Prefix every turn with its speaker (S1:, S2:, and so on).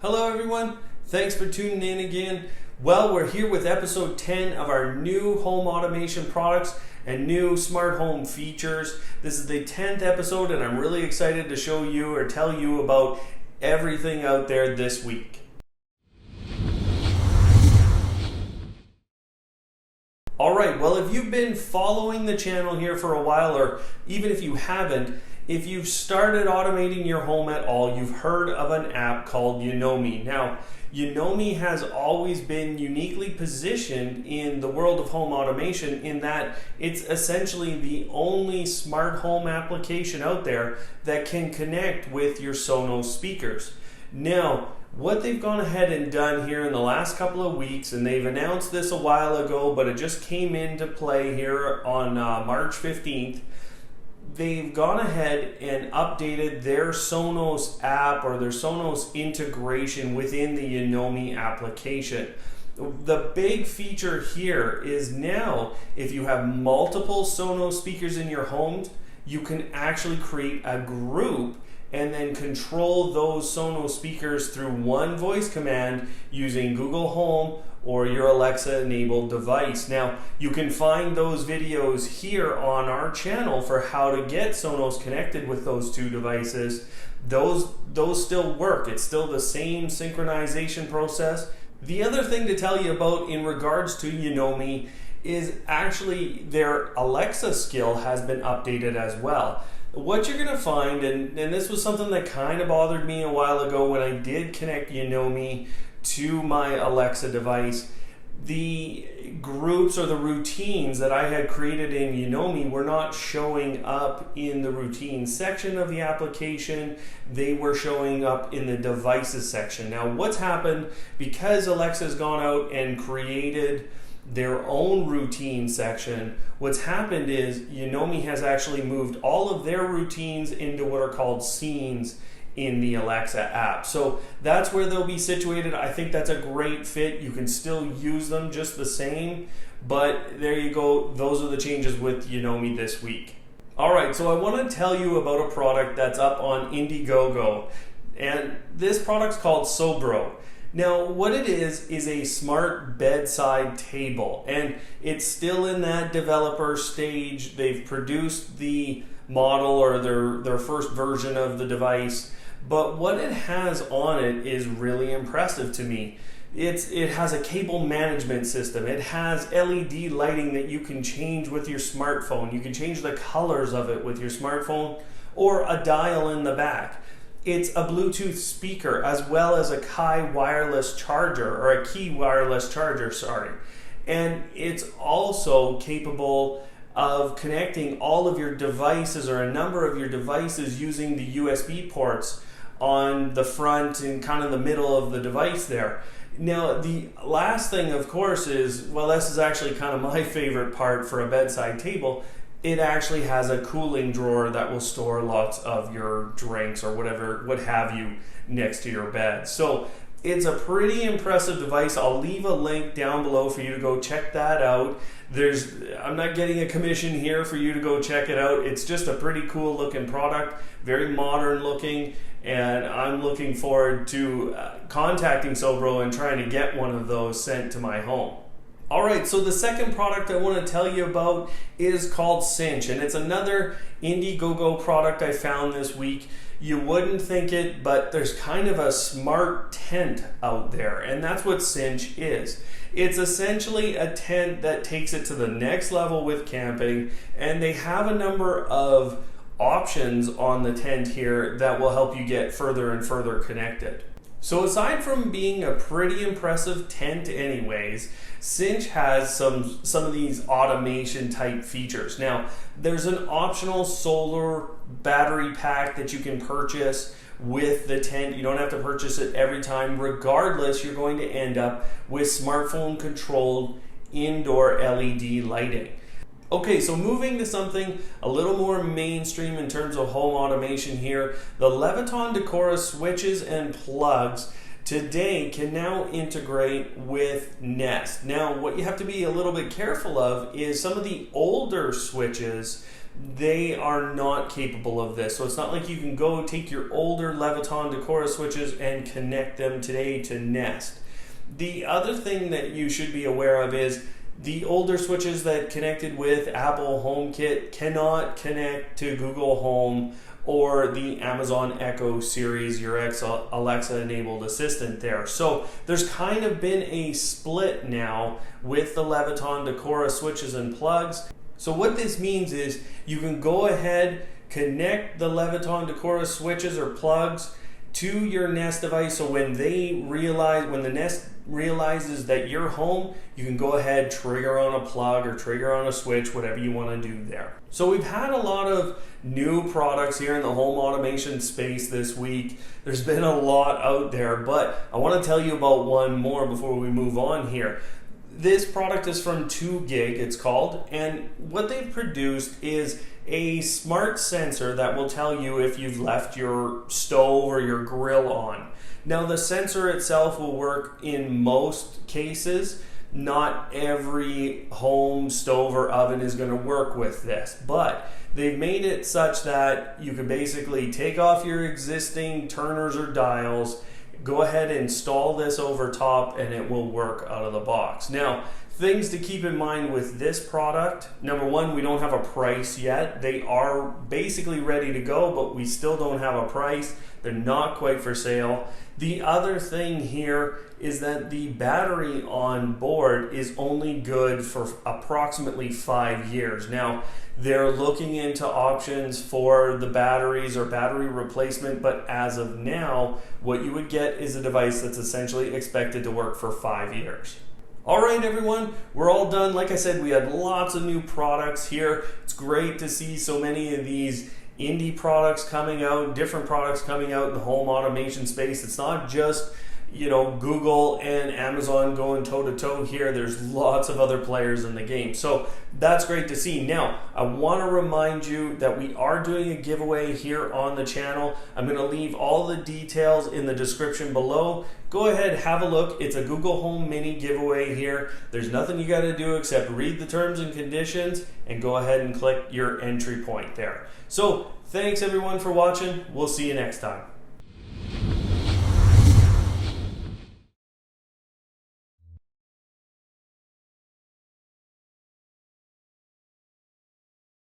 S1: Hello everyone, thanks for tuning in again. Well, we're here with episode 10 of our new home automation products and new smart home features. This is the 10th episode and I'm really excited to show you or tell you about everything out there this week. Alright, well if you've been following the channel here for a while, or even if you haven't, if you've started automating your home at all, you've heard of an app called Yonomi. Now, Yonomi has always been uniquely positioned in the world of home automation in that it's essentially the only smart home application out there that can connect with your Sonos speakers. Now, what they've gone ahead and done here in the last couple of weeks, and they've announced this a while ago, but it just came into play here on March 15th, they've gone ahead and updated their Sonos app or their Sonos integration within the Yonomi application. The big feature here is now, if you have multiple Sonos speakers in your home, you can actually create a group and then control those Sonos speakers through one voice command using Google Home or your Alexa enabled device. Now, you can find those videos here on our channel for how to get Sonos connected with those two devices. Those still work. It's still the same synchronization process. The other thing to tell you about in regards to Yonomi is actually their Alexa skill has been updated as well. What you're going to find, and this was something that kind of bothered me a while ago when I did connect Yonomi to my Alexa device, the groups or the routines that I had created in Yonomi were not showing up in the routines section of the application. They were showing up in the devices section. Now, what's happened, because Alexa's gone out and created their own routine section, what's happened is Yonomi has actually moved all of their routines into what are called scenes in the Alexa app. So that's where they'll be situated. I think that's a great fit. You can still use them just the same, but there you go. Those are the changes with Yonomi this week. Alright, so I want to tell you about a product that's up on Indiegogo, and this product's called Sobro. Now, what it is a smart bedside table, and it's still in that developer stage. They've produced the model or their first version of the device, but what it has on it is really impressive to me. It has a cable management system. It has LED lighting that you can change with your smartphone. You can change the colors of it with your smartphone or a dial in the back. It's a Bluetooth speaker as well as a Qi wireless charger, or a Qi wireless charger, sorry. And it's also capable of connecting all of your devices or a number of your devices using the USB ports on the front and kind of the middle of the device there. Now, the last thing, of course, is, well, this is actually kind of my favorite part for a bedside table. It actually has a cooling drawer that will store lots of your drinks or whatever, what have you, next to your bed. So it's a pretty impressive device. I'll leave a link down below for you to go check that out. I'm not getting a commission here for you to go check it out. It's just a pretty cool looking product, very modern looking, and I'm looking forward to contacting Sobro and trying to get one of those sent to my home. Alright, so the second product I want to tell you about is called Cinch, and it's another Indiegogo product I found this week. You wouldn't think it, but there's kind of a smart tent out there, and that's what Cinch is. It's essentially a tent that takes it to the next level with camping, and they have a number of options on the tent here that will help you get further and further connected. So aside from being a pretty impressive tent anyways, Cinch has some of these automation type features. Now, there's an optional solar battery pack that you can purchase with the tent. You don't have to purchase it every time. Regardless, you're going to end up with smartphone controlled indoor LED lighting. Okay, so moving to something a little more mainstream in terms of home automation here, the Leviton Decora switches and plugs today can now integrate with Nest. Now, what you have to be a little bit careful of is some of the older switches they are not capable of this. So it's not like you can go take your older Leviton Decora switches and connect them today to Nest. The other thing that you should be aware of is the older switches that connected with Apple HomeKit cannot connect to Google Home or the Amazon Echo series, your Alexa enabled assistant there. So there's kind of been a split now with the Leviton Decora switches and plugs. So what this means is you can go ahead, connect the Leviton Decora switches or plugs to your Nest device, so when the Nest realizes that you're home, you can go ahead, trigger on a plug or trigger on a switch, whatever you want to do there. So we've had a lot of new products here in the home automation space this week. There's been a lot out there, but I want to tell you about one more before we move on here. This product is from 2GIG, it's called, and what they've produced is a smart sensor that will tell you if you've left your stove or your grill on. Now, the sensor itself will work in most cases. Not every home stove or oven is going to work with this, but they've made it such that you can basically take off your existing turners or dials, go ahead and install this over top, and it will work out of the box. Now, things to keep in mind with this product: number one, we don't have a price yet. They are basically ready to go, but we still don't have a price. They're not quite for sale. The other thing here is that the battery on board is only good for approximately 5 years. Now, they're looking into options for the batteries or battery replacement, but as of now, what you would get is a device that's essentially expected to work for 5 years. All right, everyone, we're all done. Like I said, we had lots of new products here. It's great to see so many of these indie products coming out, different products coming out in the home automation space. It's not just, Google and Amazon going toe to toe here. There's lots of other players in the game. So that's great to see. Now, I want to remind you that we are doing a giveaway here on the channel. I'm going to leave all the details in the description below. Go ahead, have a look. It's a Google Home Mini giveaway here. There's nothing you got to do except read the terms and conditions and go ahead and click your entry point there. So thanks everyone for watching. We'll see you next time.